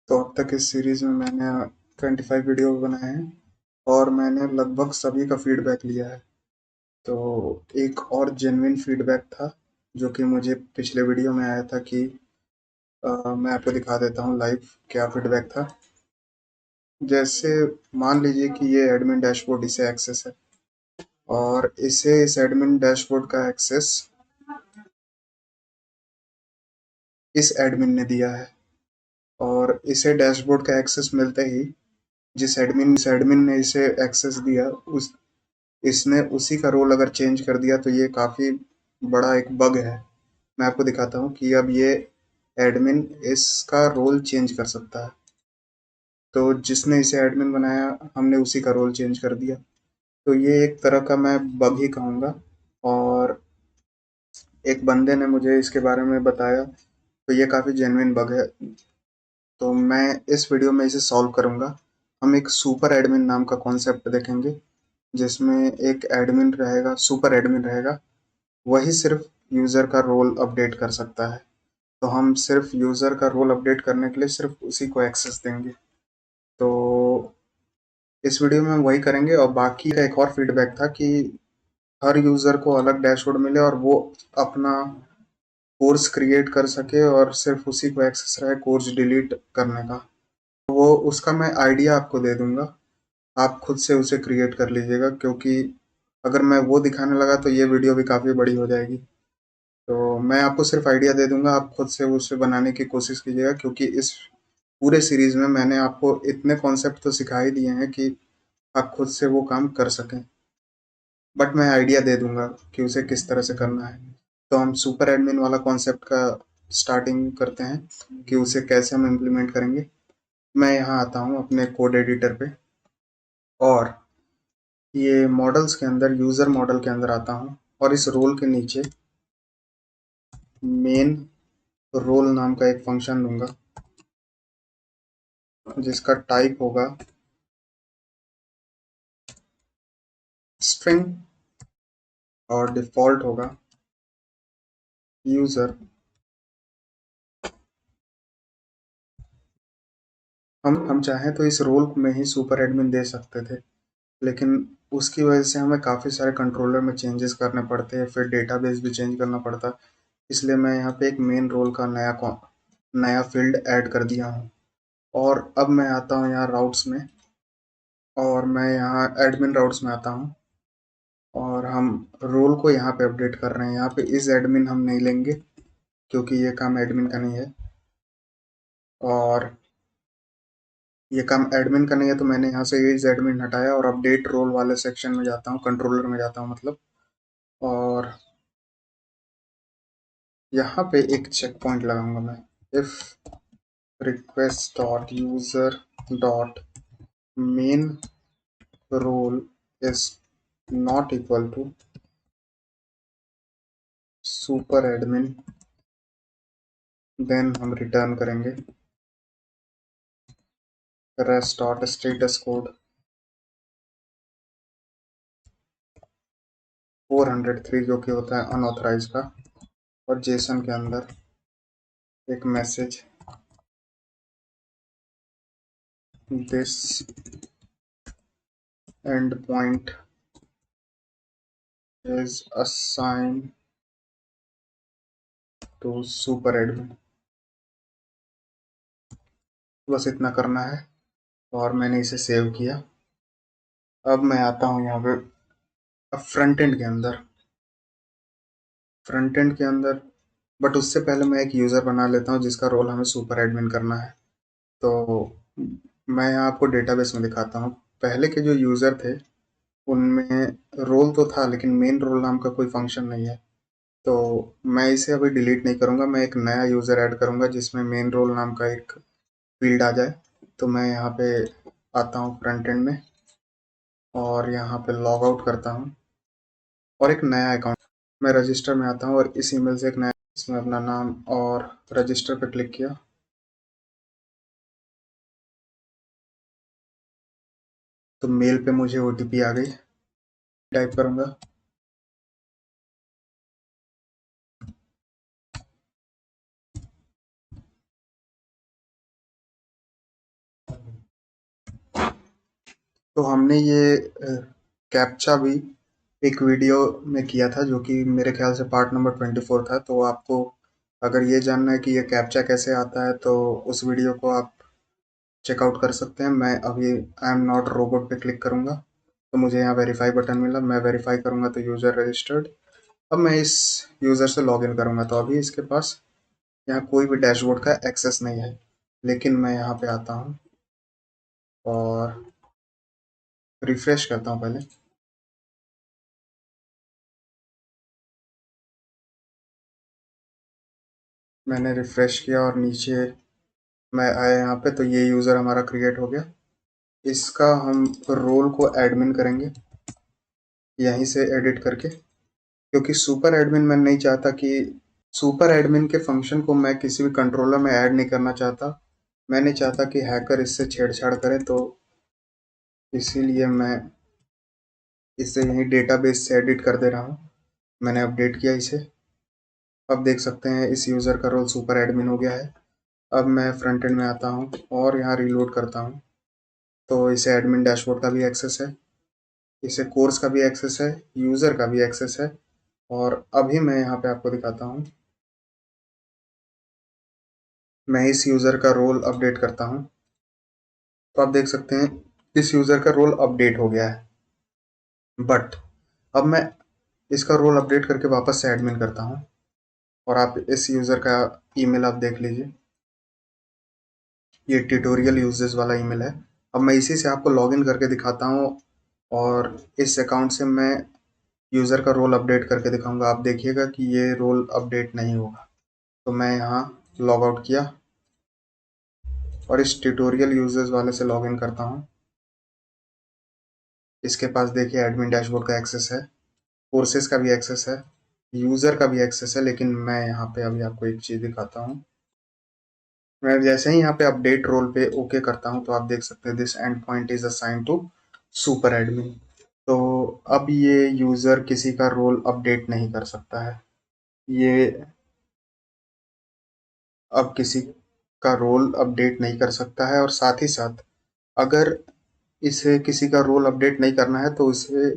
तो अब तक इस सीरीज में मैंने 25 वीडियो बनाए हैं और मैंने लगभग सभी का फीडबैक लिया है। तो एक और जेन्युइन फीडबैक था जो कि मुझे पिछले वीडियो में आया था कि मैं आपको दिखा देता हूँ लाइव क्या फीडबैक था। जैसे मान लीजिए कि ये एडमिन डैशबोर्ड इसे एक्सेस है और इसे इस एडमिन डैशबोर्ड का एक्सेस इस एडमिन ने दिया है और इसे डैशबोर्ड का एक्सेस मिलते ही जिस एडमिन ने इसे एक्सेस दिया उस इसने उसी का रोल अगर चेंज कर दिया तो ये काफ़ी बड़ा एक बग है। मैं आपको दिखाता हूँ कि अब ये एडमिन इसका रोल चेंज कर सकता है। तो जिसने इसे एडमिन बनाया हमने उसी का रोल चेंज कर दिया। तो ये एक तरह का मैं बग ही कहूँगा। और एक बंदे ने मुझे इसके बारे में बताया तो ये काफ़ी जेन्युइन बग है। तो मैं इस वीडियो में इसे सॉल्व करूँगा। हम एक सुपर एडमिन नाम का कॉन्सेप्ट देखेंगे जिसमें एक एडमिन रहेगा, सुपर एडमिन रहेगा। वही सिर्फ यूज़र का रोल अपडेट कर सकता है। तो हम सिर्फ यूज़र का रोल अपडेट करने के लिए सिर्फ उसी को एक्सेस देंगे। तो इस वीडियो में हम वही करेंगे और बाकी का एक और फीडबैक था कि हर यूज़र को अलग डैशबोर्ड मिले और वो अपना कोर्स क्रिएट कर सके और सिर्फ उसी को एक्सेस रहे कोर्स डिलीट करने का। तो वो उसका मैं आइडिया आपको दे दूंगा, आप खुद से उसे क्रिएट कर लीजिएगा क्योंकि अगर मैं वो दिखाने लगा तो ये वीडियो भी काफ़ी बड़ी हो जाएगी। तो मैं आपको सिर्फ आइडिया दे दूंगा, आप खुद से उसे बनाने की कोशिश कीजिएगा क्योंकि इस पूरे सीरीज में मैंने आपको इतने कॉन्सेप्ट तो सिखा ही दिए हैं कि आप खुद से वो काम कर सकें। बट मैं आइडिया दे दूंगा कि उसे किस तरह से करना है। तो हम सुपर एडमिन वाला कॉन्सेप्ट का स्टार्टिंग करते हैं कि उसे कैसे हम इम्प्लीमेंट करेंगे। मैं यहाँ आता हूँ अपने कोड एडिटर पे और ये मॉडल्स के अंदर यूज़र मॉडल के अंदर आता हूँ और इस रोल के नीचे मेन रोल नाम का एक फंक्शन लूंगा जिसका टाइप होगा स्ट्रिंग और डिफ़ॉल्ट होगा यूज़र। हम चाहें तो इस रोल में ही सुपर एडमिन दे सकते थे, लेकिन उसकी वजह से हमें काफ़ी सारे कंट्रोलर में चेंजेस करने पड़ते हैं, फिर डेटाबेस भी चेंज करना पड़ता है। इसलिए मैं यहाँ पे एक मेन रोल का नया फील्ड ऐड कर दिया हूँ। और अब मैं आता हूँ यहाँ राउट्स में और मैं यहाँ एडमिन राउट्स में आता हूँ और हम रोल को यहाँ पे अपडेट कर रहे हैं। यहाँ पे इस एडमिन हम नहीं लेंगे क्योंकि ये काम एडमिन का नहीं है और ये काम एडमिन का नहीं है। तो मैंने यहाँ से इस एडमिन हटाया और अपडेट रोल वाले सेक्शन में जाता हूँ, कंट्रोलर में जाता हूँ मतलब। और यहाँ पे एक चेक पॉइंट लगाऊंगा मैं, if request dot user dot main role is not equal to super admin, then हम रिटर्न करेंगे rest dot status code 403 जो कि होता है अनऑथराइज का। और जेसन के अंदर एक message, this endpoint is assign to super admin. बस इतना करना है और मैंने इसे सेव किया। अब मैं आता हूँ यहाँ पे अब फ्रंट एंड के अंदर बट उससे पहले मैं एक यूज़र बना लेता हूँ जिसका रोल हमें सुपर एडमिन करना है। तो मैं यहाँ आपको डेटाबेस में दिखाता हूँ। पहले के जो यूज़र थे उनमें रोल तो था लेकिन मेन रोल नाम का कोई फंक्शन नहीं है। तो मैं इसे अभी डिलीट नहीं करूँगा, मैं एक नया यूज़र ऐड करूँगा जिसमें मेन रोल नाम का एक फील्ड आ जाए। तो मैं यहाँ पे आता हूँ फ्रंट एंड में और यहाँ पे लॉग आउट करता हूँ और एक नया अकाउंट, मैं रजिस्टर में आता हूँ और इस ईमेल से एक नया, इसमें अपना नाम और रजिस्टर पे क्लिक किया। तो मेल पे मुझे ओटीपी आ गई, टाइप करूँगा तो हमने ये कैप्चा भी एक वीडियो में किया था, जो कि मेरे ख्याल से पार्ट नंबर 24 था। तो आपको अगर ये जानना है कि ये कैप्चा कैसे आता है, तो उस वीडियो को आप चेकआउट कर सकते हैं। मैं अभी आई एम नॉट रोबोट पे क्लिक करूंगा, तो मुझे यहाँ वेरीफाई बटन मिला, मैं वेरीफाई करूंगा तो यूज़र रजिस्टर्ड। अब मैं इस यूज़र से लॉगिन करूंगा, तो अभी इसके पास यहाँ कोई भी डैशबोर्ड का एक्सेस नहीं है। लेकिन मैं यहाँ पे आता हूँ और रिफ्रेश करता हूँ पहले। मैंने रिफ्रेश किया और नीचे मैं आया यहाँ पे, तो ये यूज़र हमारा क्रिएट हो गया। इसका हम रोल को एडमिन करेंगे यहीं से एडिट करके, क्योंकि सुपर एडमिन मैं नहीं चाहता कि सुपर एडमिन के फंक्शन को मैं किसी भी कंट्रोलर में ऐड नहीं करना चाहता। मैं नहीं चाहता कि हैकर इससे छेड़छाड़ करें, तो इसीलिए मैं इसे यहीं डेटाबेस से एडिट कर दे रहा हूँ। मैंने अपडेट किया इसे। अब देख सकते हैं इस यूज़र का रोल सुपर एडमिन हो गया है। अब मैं फ्रंट एंड में आता हूँ और यहाँ रीलोड करता हूँ, तो इसे एडमिन डैशबोर्ड का भी एक्सेस है, इसे कोर्स का भी एक्सेस है, यूज़र का भी एक्सेस है। और अभी मैं यहाँ पे आपको दिखाता हूँ, मैं इस यूज़र का रोल अपडेट करता हूँ, तो आप देख सकते हैं इस यूज़र का रोल अपडेट हो गया है। बट अब मैं इसका रोल अपडेट करके वापस से एडमिन करता हूँ, और आप इस यूज़र का ईमेल आप देख लीजिए, ये ट्यूटोरियल यूजेस वाला ईमेल है। अब मैं इसी से आपको लॉगिन करके दिखाता हूँ, और इस अकाउंट से मैं यूज़र का रोल अपडेट करके दिखाऊंगा। आप देखिएगा कि ये रोल अपडेट नहीं होगा। तो मैं यहाँ लॉग आउट किया और इस ट्यूटोरियल यूजर्स वाले से लॉगिन करता हूँ। इसके पास देखिए एडमिन डैशबोर्ड का एक्सेस है, कोर्सेज का भी एक्सेस है, यूज़र का भी एक्सेस है। लेकिन मैं यहाँ पे अभी आपको एक चीज़ दिखाता हूँ। मैं जैसे ही यहाँ पे अपडेट रोल पे ओके करता हूँ, तो आप देख सकते हैं this endpoint is assign to super admin. तो अब ये यूज़र किसी का रोल अपडेट नहीं कर सकता है। ये अब किसी का रोल अपडेट नहीं कर सकता है, और साथ ही साथ अगर इसे किसी का रोल अपडेट नहीं करना है, तो उसे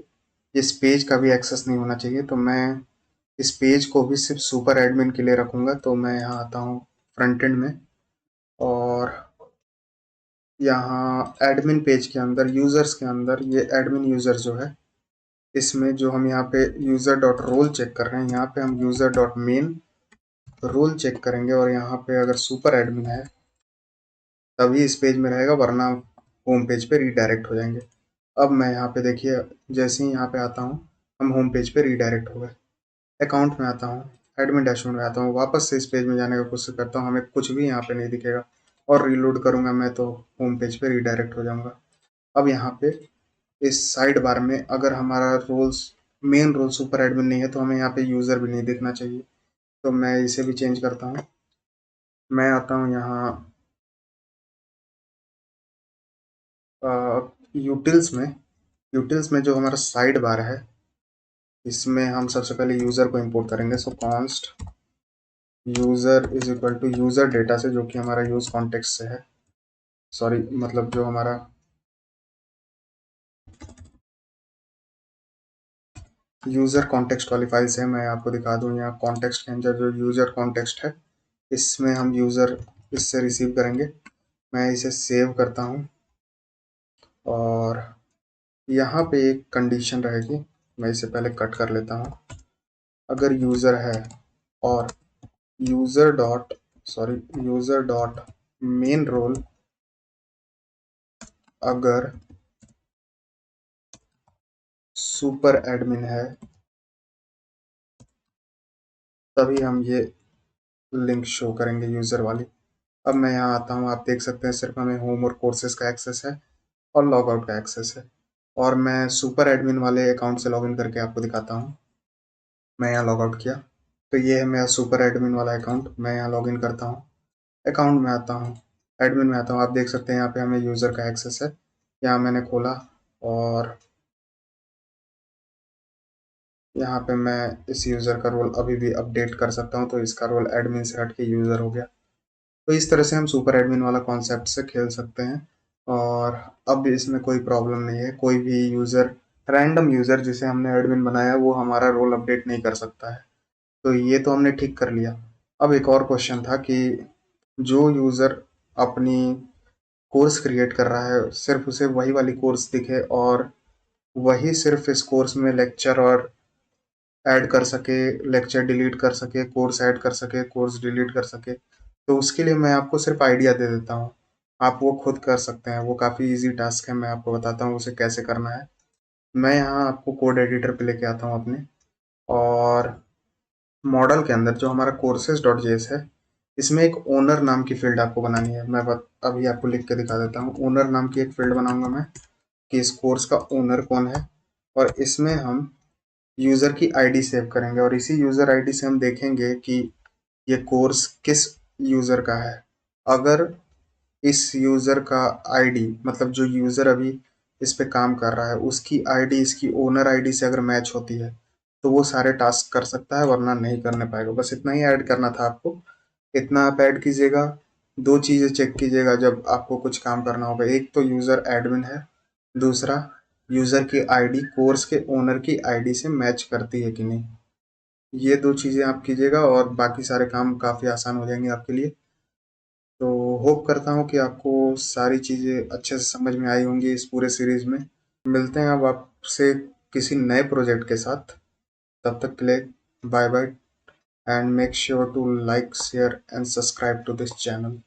इस पेज का भी एक्सेस नहीं होना चाहिए। तो मैं इस पेज को भी सिर्फ सुपर एडमिन के लिए रखूंगा। तो मैं यहाँ आता हूँ फ्रंट एंड में, और यहाँ एडमिन पेज के अंदर यूज़र्स के अंदर ये एडमिन यूज़र जो है, इसमें जो हम यहाँ पे यूज़र डॉट रोल चेक कर रहे हैं, यहाँ पे हम user dot main role check करेंगे, और यहाँ पे अगर सुपर एडमिन है तभी इस पेज में रहेगा, वरना होम पेज पे रीडायरेक्ट हो जाएंगे। अब मैं यहाँ पे देखिए, जैसे ही यहाँ पे आता हूँ हम होम पेज पे रीडायरेक्ट हो गए। अकाउंट में आता हूँ, एडमिन डैशबोर्ड में आता हूँ, वापस से इस पेज में जाने का कोशिश करता हूँ, हमें कुछ भी यहाँ पे नहीं दिखेगा, और रीलोड करूँगा मैं तो होम पेज पे रीडायरेक्ट हो जाऊँगा। अब यहाँ पे इस साइड बार में अगर हमारा roles main role super admin नहीं है, तो हमें यहाँ पे यूज़र भी नहीं दिखना चाहिए। तो मैं इसे भी चेंज करता हूँ। मैं आता हूँ यहाँ यूटिल्स में जो हमारा साइड बार है, इसमें हम सबसे पहले यूज़र को इंपोर्ट करेंगे। So const user is equal to user data से, जो कि हमारा यूज़ कॉन्टेक्स्ट से है, सॉरी मतलब जो हमारा यूज़र कॉन्टेक्स्ट वाली फाइल्स है। मैं आपको दिखा दूँ, यहाँ कॉन्टेक्स्ट के अंदर जो यूज़र कॉन्टेक्स्ट है, इसमें हम यूज़र इससे रिसीव करेंगे। मैं इसे सेव करता हूँ, और यहाँ पे एक कंडीशन रहेगी, मैं इसे पहले कट कर लेता हूँ। अगर यूज़र है और user dot user dot main role अगर सुपर एडमिन है, तभी हम ये लिंक शो करेंगे यूज़र वाली। अब मैं यहाँ आता हूँ, आप देख सकते हैं सिर्फ हमें होम और कोर्सेज का एक्सेस है और लॉग आउट का एक्सेस है। और मैं सुपर एडमिन वाले अकाउंट से लॉगिन करके आपको दिखाता हूँ। मैं यहाँ लॉग आउट किया, तो ये है मेरा सुपर एडमिन वाला अकाउंट। मैं यहाँ लॉगिन करता हूँ, अकाउंट में आता हूँ, एडमिन में आता हूँ। आप देख सकते हैं यहाँ पे हमें यूज़र का एक्सेस है। यहाँ मैंने खोला, और यहाँ पे मैं इस यूज़र का रोल अभी भी अपडेट कर सकता हूँ, तो इसका रोल एडमिन से हट के यूज़र हो गया। तो इस तरह से हम सुपर एडमिन वाला कॉन्सेप्ट से खेल सकते हैं। और अब इसमें कोई प्रॉब्लम नहीं है। कोई भी यूज़र, रैंडम यूज़र जिसे हमने एडमिन बनाया, वो हमारा रोल अपडेट नहीं कर सकता है। तो ये तो हमने ठीक कर लिया। अब एक और क्वेश्चन था कि जो यूज़र अपनी कोर्स क्रिएट कर रहा है, सिर्फ उसे वही वाली कोर्स दिखे और वही सिर्फ इस कोर्स में लेक्चर और ऐड कर सके, लेक्चर डिलीट कर सके, कोर्स ऐड कर सके, कोर्स डिलीट कर सके। तो उसके लिए मैं आपको सिर्फ आइडिया दे देता हूँ, आप वो खुद कर सकते हैं। वो काफ़ी इजी टास्क है, मैं आपको बताता हूँ उसे कैसे करना है। मैं यहाँ आपको कोड एडिटर पे लेके आता हूँ अपने, और मॉडल के अंदर जो हमारा courses डॉट जेएस है, इसमें एक ओनर नाम की फील्ड आपको बनानी है। मैं अभी आपको लिख के दिखा देता हूँ। ओनर नाम की एक फील्ड बनाऊंगा मैं, कि इस कोर्स का ओनर कौन है, और इसमें हम यूज़र की आईडी सेव करेंगे, और इसी यूज़र आईडी से हम देखेंगे कि ये कोर्स किस यूज़र का है। अगर इस यूज़र का आईडी, मतलब जो यूज़र अभी इस पे काम कर रहा है, उसकी आईडी इसकी ओनर आईडी से अगर मैच होती है, तो वो सारे टास्क कर सकता है, वरना नहीं करने पाएगा। बस इतना ही ऐड करना था आपको। इतना आप ऐड कीजिएगा। दो चीज़ें चेक कीजिएगा जब आपको कुछ काम करना होगा। एक तो यूज़र एडमिन है, दूसरा यूज़र की आईडी कोर्स के ओनर की आईडी से मैच करती है कि नहीं। ये दो चीज़ें आप कीजिएगा और बाकी सारे काम काफ़ी आसान हो जाएंगे आपके लिए। तो होप करता हूँ कि आपको सारी चीज़ें अच्छे से समझ में आई होंगी इस पूरे सीरीज में। मिलते हैं अब आपसे किसी नए प्रोजेक्ट के साथ। तब तक के लिए bye bye, and make sure to like, share and subscribe to this channel.